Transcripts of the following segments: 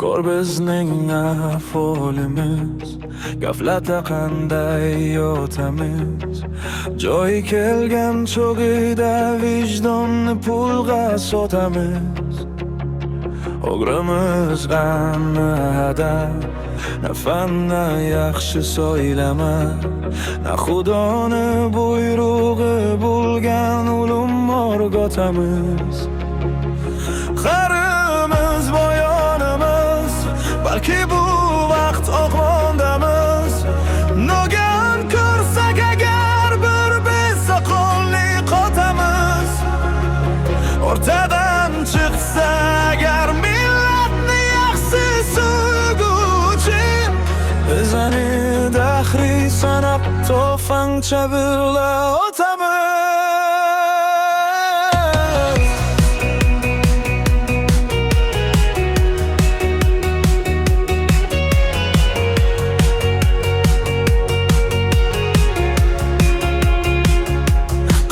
Ko'r bizning ahvolimiz, gaflatda qanday yotamiz. Joyi kelgan cho'g'ida vijdonni pulga sotamiz. O'g'rimiz g'amida, na fanna yaxshi so'ylama, na xudoni buyrug'i bo'lgan ulum o'rgatamiz. Qarimiz boyonimiz, balki bu vaqt oqmondamiz. No'gan ko'rsak agar bir besoqolli qotamiz. O'rtadan chiqsa agar millatni yaxshi sug'uvchi, bizani dahri sanab to'fancha birla o'tamiz.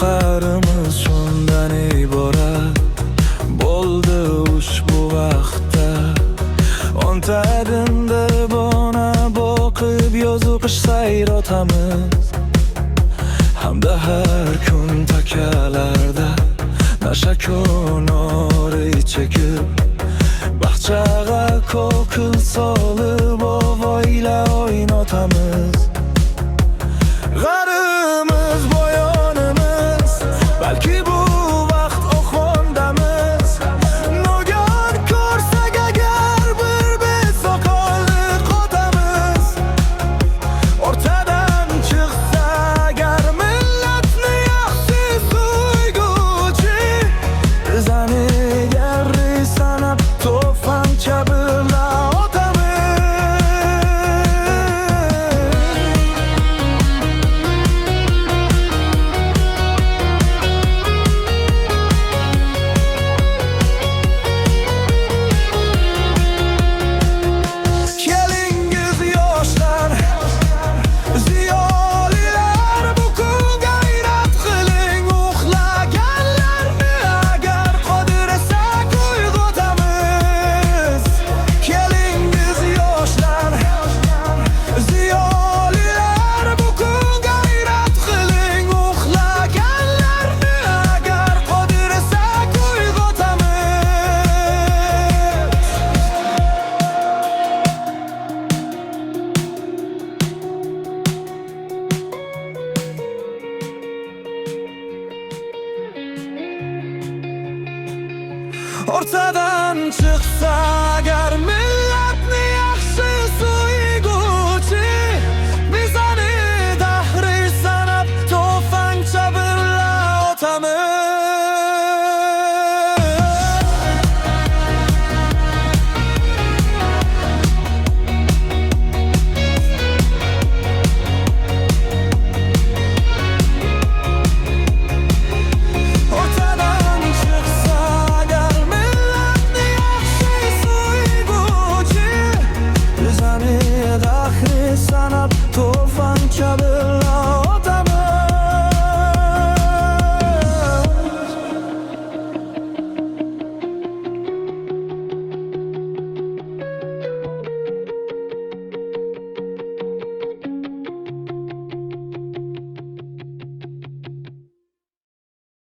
Qarimiz shundan iborat bo'ldi ushbu vaqtda. O'ntadinda bona boqib yozu qish sayr otamiz. Hamda har kun takalarda nasha kunori chekib, baxchaga ko'kil solib ovoyla o'ynatamiz. G'arimiz boyonimiz, balki bu vaqt oxondamiz. No'gan ko'rsak agar bir besoqolli qotamiz. O'rtadan chiqsa agar millatni yaxshi sug'uvchi, bizani yarri sanab to'fancha birla o'tamiz. O'rtadan chiqsa agar millatni yaxshi sug'uvchi, bizani dahri sanab to'fancha birla o'tamiz. Sanat to'fancha birla